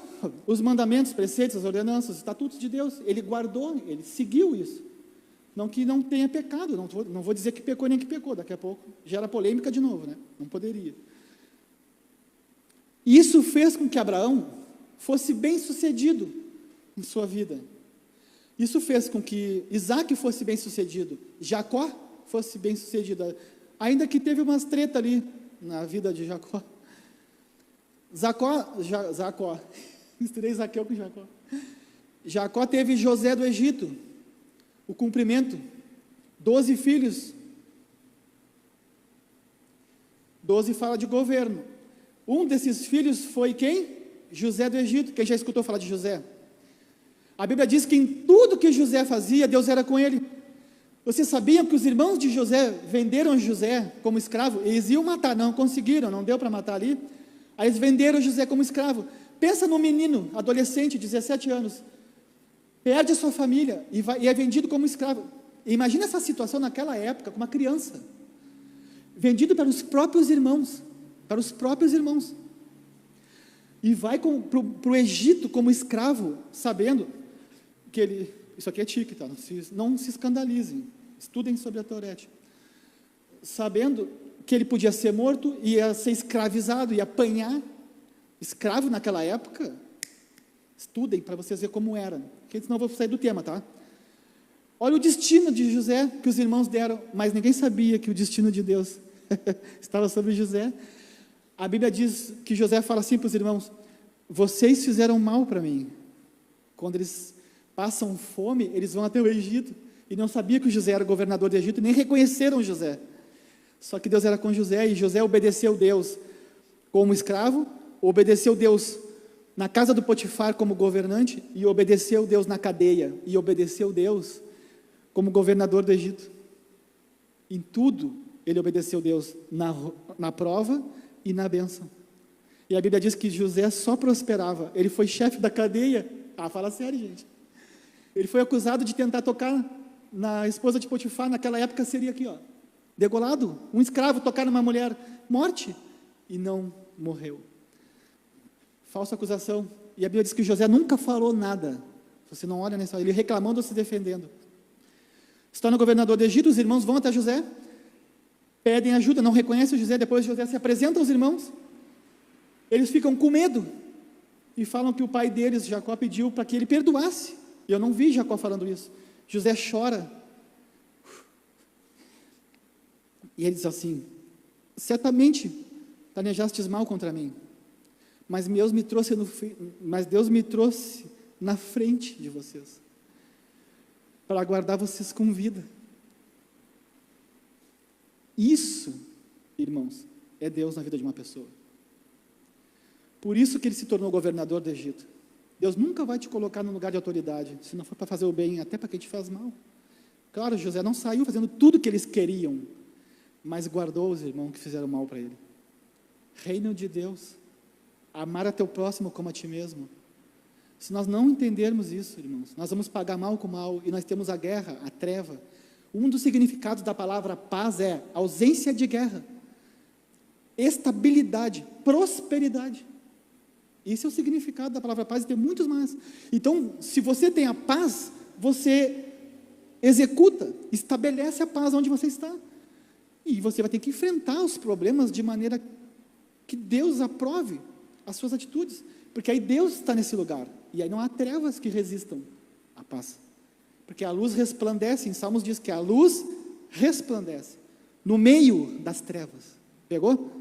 os mandamentos, preceitos, as ordenanças, os estatutos de Deus. Ele guardou, ele seguiu isso. Não que não tenha pecado, não vou dizer que pecou nem que pecou, daqui a pouco gera polêmica de novo, né? Não poderia. Isso fez com que Abraão fosse bem sucedido em sua vida. Isso fez com que Isaac fosse bem sucedido, Jacó fosse bem sucedido, ainda que teve umas tretas ali na vida de Jacó. Jacó, misturei Zaqueu com Jacó. Jacó teve José do Egito, o cumprimento, 12 filhos, 12 fala de governo. Um desses filhos foi quem? José do Egito. Quem já escutou falar de José? A Bíblia diz que em tudo que José fazia, Deus era com ele. Vocês sabiam que os irmãos de José venderam José como escravo? Eles iam matar, não conseguiram, não deu para matar ali. Aí eles venderam José como escravo. Pensa num menino, adolescente, 17 anos, perde a sua família e é vendido como escravo. Imagina essa situação naquela época, com uma criança, vendido para os próprios irmãos, e vai para o Egito como escravo, sabendo que ele, isso aqui é tique, tá? Não se escandalizem, estudem sobre a Torete, sabendo que ele podia ser morto, ia ser escravizado, ia apanhar. Escravo naquela época, estudem para vocês verem como era, porque senão eu vou sair do tema, tá? Olha o destino de José que os irmãos deram, mas ninguém sabia que o destino de Deus estava sobre José. A Bíblia diz que José fala assim para os irmãos: vocês fizeram mal para mim. Quando eles passam fome, eles vão até o Egito, e não sabia que o José era governador do Egito, nem reconheceram José. Só que Deus era com José, e José obedeceu Deus como escravo, obedeceu Deus na casa do Potifar como governante, e obedeceu Deus na cadeia, e obedeceu Deus como governador do Egito. Em tudo, ele obedeceu Deus, na prova e na bênção. E a Bíblia diz que José só prosperava. Ele foi chefe da cadeia. Fala sério, gente. Ele foi acusado de tentar tocar na esposa de Potifar. Naquela época seria aqui, ó, degolado. Um escravo tocar numa mulher, morte. E não morreu. Falsa acusação. E a Bíblia diz que José nunca falou nada. Você não olha nessa, ele reclamando ou se defendendo. Se torna governador do Egito, os irmãos vão até José, pedem ajuda, não reconhecem José, depois José se apresenta aos irmãos, eles ficam com medo, e falam que o pai deles, Jacó, pediu para que ele perdoasse. E eu não vi Jacó falando isso. José chora, e ele diz assim: certamente planejastes mal contra mim, mas Deus me trouxe na frente de vocês, para guardar vocês com vida. Isso, irmãos, é Deus na vida de uma pessoa. Por isso que ele se tornou governador do Egito. Deus nunca vai te colocar no lugar de autoridade, se não for para fazer o bem, até para quem te faz mal. Claro, José não saiu fazendo tudo que eles queriam, mas guardou os irmãos que fizeram mal para ele. Reino de Deus, amar a teu próximo como a ti mesmo. Se nós não entendermos isso, irmãos, nós vamos pagar mal com mal, e nós temos a guerra, a treva. Um dos significados da palavra paz é ausência de guerra, estabilidade, prosperidade. Esse é o significado da palavra paz, e tem muitos mais. Então, se você tem a paz, você executa, estabelece a paz onde você está. E você vai ter que enfrentar os problemas de maneira que Deus aprove as suas atitudes, porque aí Deus está nesse lugar, e aí não há trevas que resistam à paz, porque a luz resplandece. Em Salmos diz que a luz resplandece no meio das trevas. Pegou?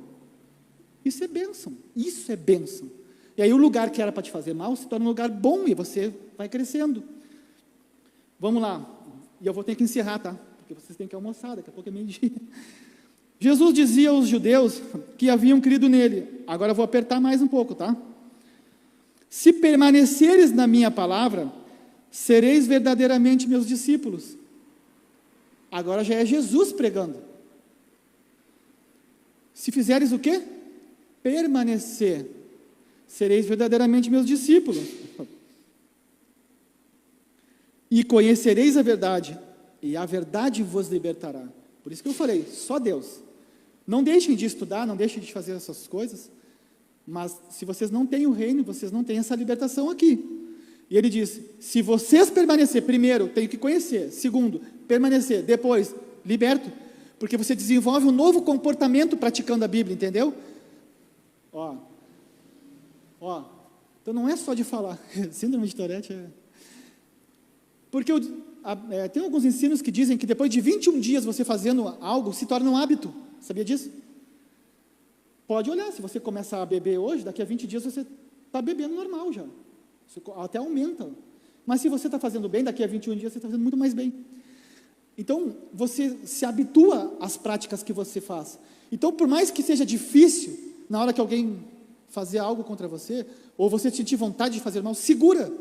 Isso é bênção, isso é bênção. E aí o lugar que era para te fazer mal se torna um lugar bom, e você vai crescendo. Vamos lá, e eu vou ter que encerrar, tá? Porque vocês têm que almoçar, daqui a pouco é meio-dia. Jesus dizia aos judeus que haviam crido nele. Agora eu vou apertar mais um pouco, tá? Se permaneceres na minha palavra, sereis verdadeiramente meus discípulos. Agora já é Jesus pregando. Se fizeres o quê? Permanecer, sereis verdadeiramente meus discípulos. E conhecereis a verdade, e a verdade vos libertará. Por isso que eu falei, só Deus. Não deixem de estudar, não deixem de fazer essas coisas, mas se vocês não têm o reino, vocês não têm essa libertação aqui. E ele diz, se vocês permanecer, primeiro, tem que conhecer, segundo, permanecer, depois, liberto, porque você desenvolve um novo comportamento praticando a Bíblia, entendeu? Ó, então não é só de falar, síndrome de Tourette é... Porque tem alguns ensinos que dizem que depois de 21 dias você fazendo algo, se torna um hábito. Sabia disso? Pode olhar, se você começar a beber hoje, daqui a 20 dias você está bebendo normal já. Você até aumenta. Mas se você está fazendo bem, daqui a 21 dias você está fazendo muito mais bem. Então, você se habitua às práticas que você faz. Então, por mais que seja difícil, na hora que alguém fazer algo contra você, ou você sentir vontade de fazer mal, segura,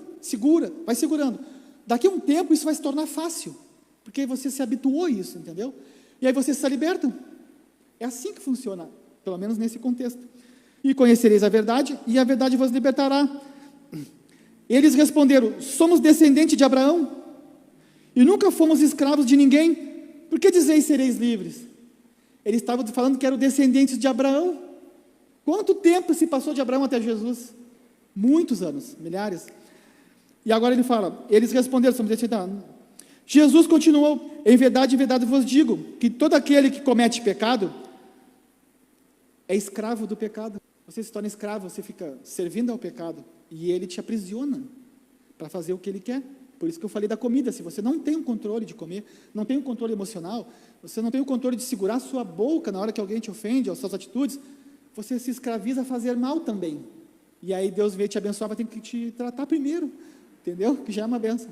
vai segurando. Daqui a um tempo isso vai se tornar fácil, porque você se habituou a isso, entendeu? E aí você se liberta. É assim que funciona, pelo menos nesse contexto. E conhecereis a verdade, e a verdade vos libertará. Eles responderam, somos descendentes de Abraão, e nunca fomos escravos de ninguém, por que dizeis sereis livres? Eles estavam falando que eram descendentes de Abraão. Quanto tempo se passou de Abraão até Jesus? Muitos anos, milhares. E agora ele fala, eles responderam, somos descendentes de Abraão. Jesus continuou, em verdade vos digo, que todo aquele que comete pecado, é escravo do pecado. Você se torna escravo, você fica servindo ao pecado, e ele te aprisiona para fazer o que ele quer. Por isso que eu falei da comida, se você não tem o controle de comer, não tem o controle emocional, você não tem o controle de segurar a sua boca na hora que alguém te ofende, as suas atitudes, você se escraviza a fazer mal também. E aí Deus veio te abençoar, vai ter que te tratar primeiro, entendeu? Que já é uma benção.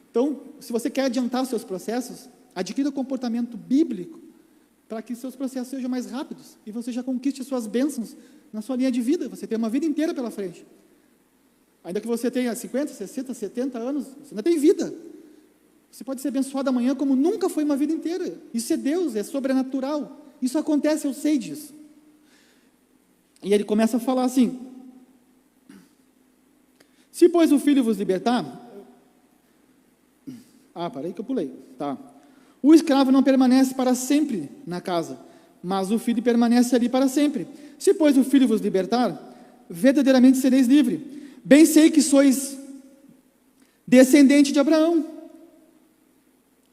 Então, se você quer adiantar os seus processos, adquira o comportamento bíblico, para que seus processos sejam mais rápidos, e você já conquiste as suas bênçãos na sua linha de vida. Você tem uma vida inteira pela frente. Ainda que você tenha 50, 60, 70 anos, você ainda tem vida. Você pode ser abençoado amanhã como nunca foi uma vida inteira. Isso é Deus, é sobrenatural. Isso acontece, eu sei disso. E ele começa a falar assim: se, pois, o Filho vos libertar... parei que eu pulei. Tá. O escravo não permanece para sempre na casa, mas o Filho permanece ali para sempre. Se, pois, o Filho vos libertar, verdadeiramente sereis livre. Bem sei que sois descendente de Abraão.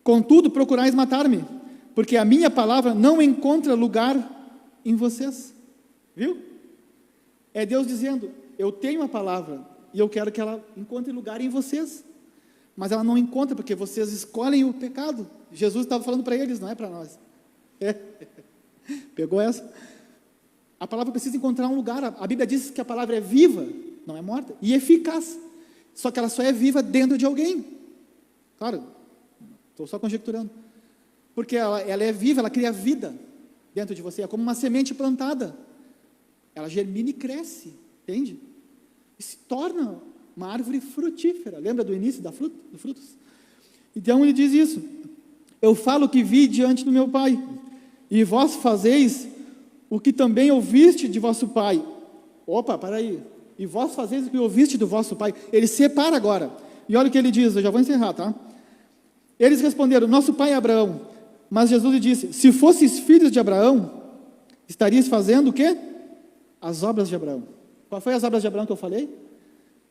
Contudo, procurais matar-me, porque a minha palavra não encontra lugar em vocês. Viu? É Deus dizendo: eu tenho a palavra e eu quero que ela encontre lugar em vocês. Mas ela não encontra porque vocês escolhem o pecado. Jesus estava falando para eles, não é para nós. Pegou essa? A palavra precisa encontrar um lugar. A Bíblia diz que a palavra é viva, não é morta, e eficaz. Só que ela só é viva dentro de alguém. Claro, estou só conjecturando. Porque ela é viva, ela cria vida dentro de você. É como uma semente plantada. Ela germina e cresce, entende? E se torna uma árvore frutífera. Lembra do início dos frutos? Então ele diz isso: eu falo o que vi diante do meu Pai, e vós fazeis o que também ouviste de vosso pai. Opa, para aí. E vós fazeis o que ouviste do vosso pai. Ele separa agora. E olha o que ele diz, eu já vou encerrar, tá? Eles responderam: nosso pai é Abraão. Mas Jesus lhe disse: se fosseis filhos de Abraão, estarias fazendo o quê? As obras de Abraão. Qual foi as obras de Abraão que eu falei?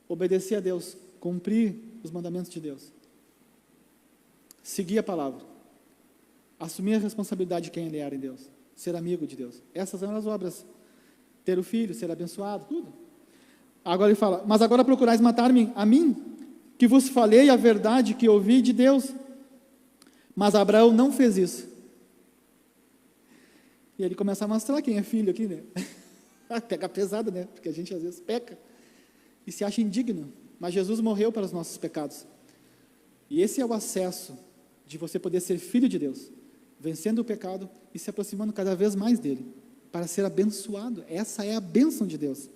Obedecer a Deus, cumprir os mandamentos de Deus, seguir a palavra, assumir a responsabilidade de quem ele era em Deus, ser amigo de Deus. Essas eram as obras. Ter o filho, ser abençoado, tudo. Agora ele fala: mas agora procurais matar-me a mim, que vos falei a verdade que ouvi de Deus. Mas Abraão não fez isso. E ele começa a mostrar quem é filho aqui, né? Pega pesado, né? Porque a gente às vezes peca e se acha indigno. Mas Jesus morreu para os nossos pecados. E esse é o acesso de você poder ser filho de Deus, vencendo o pecado e se aproximando cada vez mais dele, para ser abençoado. Essa é a bênção de Deus.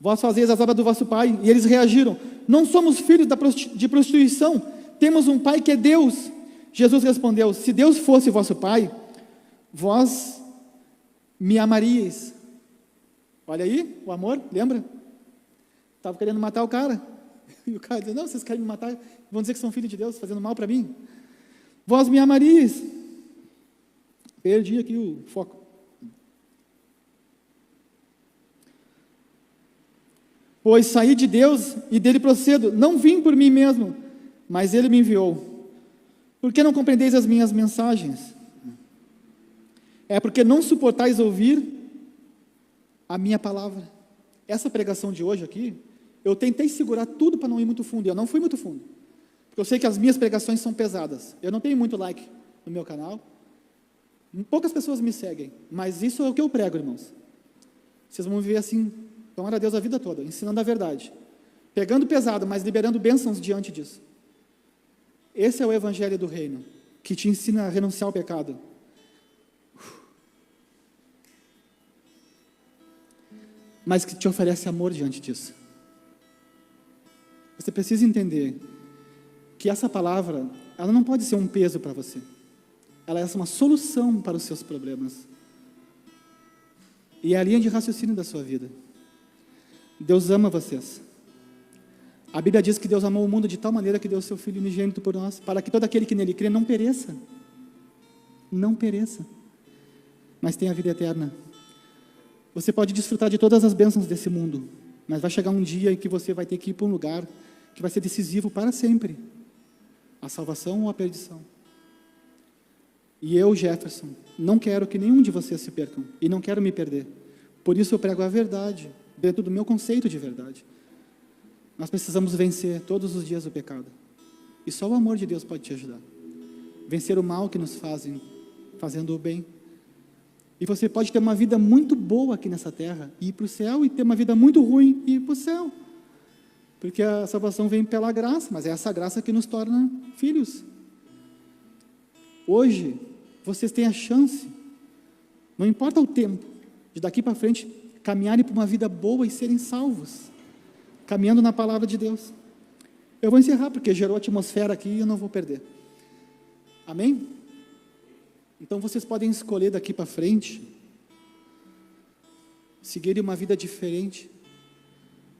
Vós fazeis as obras do vosso pai. E eles reagiram: não somos filhos de prostituição, temos um pai que é Deus. Jesus respondeu: se Deus fosse vosso pai, vós me amaríeis. Olha aí, o amor, lembra? Estava querendo matar o cara. E o cara disse: não, vocês querem me matar, vão dizer que são filhos de Deus, fazendo mal para mim. Vós me amaríeis. Perdi aqui o foco. Pois saí de Deus e dele procedo. Não vim por mim mesmo, mas ele me enviou. Por que não compreendeis as minhas mensagens? É porque não suportais ouvir a minha palavra. Essa pregação de hoje aqui, eu tentei segurar tudo para não ir muito fundo. Eu não fui muito fundo, porque eu sei que as minhas pregações são pesadas. Eu não tenho muito like no meu canal. Poucas pessoas me seguem, mas isso é o que eu prego, irmãos. Vocês vão viver assim, tomar a Deus a vida toda, ensinando a verdade, pegando pesado, mas liberando bênçãos diante disso. Esse é o evangelho do reino, que te ensina a renunciar ao pecado. Mas que te oferece amor diante disso. Você precisa entender que essa palavra, ela não pode ser um peso para você. Ela é uma solução para os seus problemas. E é a linha de raciocínio da sua vida. Deus ama vocês. A Bíblia diz que Deus amou o mundo de tal maneira que deu o seu Filho unigênito por nós, para que todo aquele que nele crê não pereça. Não pereça, mas tenha a vida eterna. Você pode desfrutar de todas as bênçãos desse mundo, mas vai chegar um dia em que você vai ter que ir para um lugar que vai ser decisivo para sempre. A salvação ou a perdição. E eu, Jefferson, não quero que nenhum de vocês se percam, e não quero me perder. Por isso eu prego a verdade, dentro do meu conceito de verdade. Nós precisamos vencer todos os dias o pecado. E só o amor de Deus pode te ajudar. Vencer o mal que nos fazem, fazendo o bem. E você pode ter uma vida muito boa aqui nessa terra, e ir para o céu, e ter uma vida muito ruim, e ir para o céu. Porque a salvação vem pela graça, mas é essa graça que nos torna filhos. Hoje, vocês têm a chance, não importa o tempo, de daqui para frente, caminharem para uma vida boa e serem salvos, caminhando na palavra de Deus. Eu vou encerrar, porque gerou atmosfera aqui e eu não vou perder. Amém? Então vocês podem escolher daqui para frente, seguirem uma vida diferente,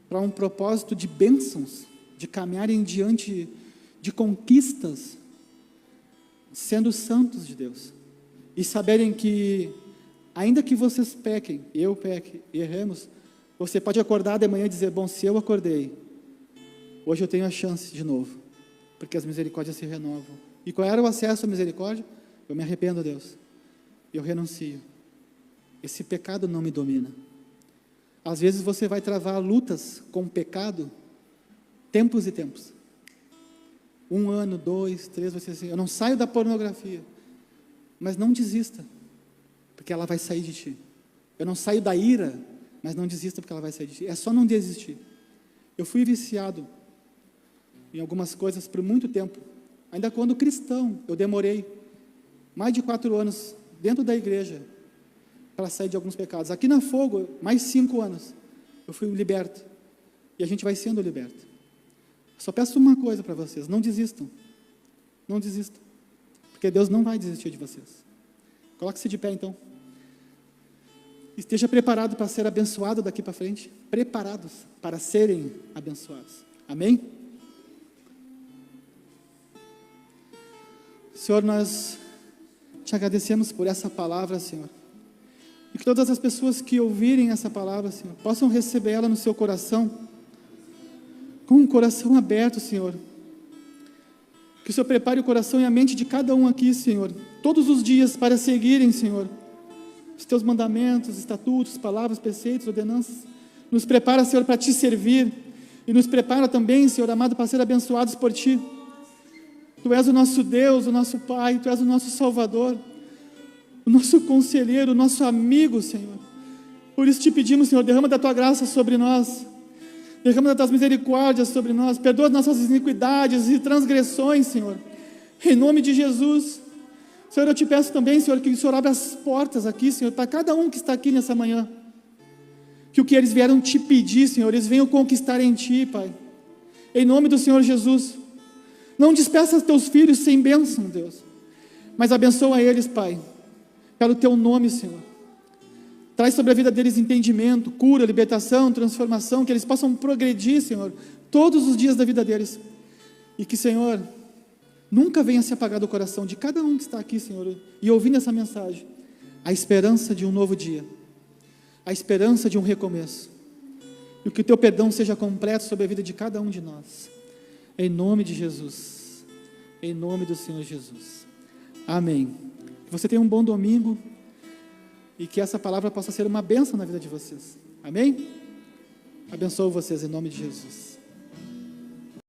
para um propósito de bênçãos, de caminharem diante de conquistas, sendo santos de Deus, e saberem que, ainda que vocês pequem, eu peque e erremos, você pode acordar de manhã e dizer, bom, se eu acordei, hoje eu tenho a chance de novo, porque as misericórdias se renovam. E qual era o acesso à misericórdia? Eu me arrependo, Deus, eu renuncio, esse pecado não me domina. Às vezes você vai travar lutas com o pecado, tempos e tempos, 1 ano, 2, 3, você assim, eu não saio da pornografia, mas não desista, porque ela vai sair de ti. Eu não saio da ira, mas não desista, porque ela vai sair de ti. É só não desistir. Eu fui viciado em algumas coisas por muito tempo, ainda quando cristão, eu demorei mais de 4 anos dentro da igreja, para sair de alguns pecados. Aqui na Fogo, mais 5 anos, eu fui liberto, e a gente vai sendo liberto. Só peço uma coisa para vocês, não desistam, não desistam, porque Deus não vai desistir de vocês. Coloque-se de pé então, esteja preparado para ser abençoado daqui para frente, preparados para serem abençoados, amém? Senhor, nós te agradecemos por essa palavra, Senhor, e que todas as pessoas que ouvirem essa palavra, Senhor, possam receber ela no seu coração, com um coração aberto, Senhor. Que o Senhor prepare o coração e a mente de cada um aqui, Senhor, todos os dias para seguirem, Senhor, os teus mandamentos, estatutos, palavras, preceitos, ordenanças. Nos prepara, Senhor, para te servir, e nos prepara também, Senhor amado, para ser abençoados por ti. Tu és o nosso Deus, o nosso Pai, Tu és o nosso Salvador, o nosso conselheiro, o nosso amigo, Senhor. Por isso te pedimos, Senhor, derrama da Tua graça sobre nós, derrama das Tuas misericórdias sobre nós, perdoa as nossas iniquidades e transgressões, Senhor, em nome de Jesus. Senhor, eu te peço também, Senhor, que o Senhor abra as portas aqui, Senhor, para cada um que está aqui nessa manhã, que o que eles vieram te pedir, Senhor, eles venham conquistar em Ti, Pai, em nome do Senhor Jesus. Não despeça os Teus filhos sem bênção, Deus, mas abençoa eles, Pai, pelo Teu nome, Senhor. Traz sobre a vida deles entendimento, cura, libertação, transformação, que eles possam progredir, Senhor, todos os dias da vida deles. E que, Senhor, nunca venha se apagar do coração de cada um que está aqui, Senhor, e ouvindo essa mensagem, a esperança de um novo dia, a esperança de um recomeço. E que o Teu perdão seja completo sobre a vida de cada um de nós. Em nome de Jesus. Em nome do Senhor Jesus. Amém. Que você tenha um bom domingo. E que essa palavra possa ser uma bênção na vida de vocês. Amém? Abençoo vocês em nome de Jesus.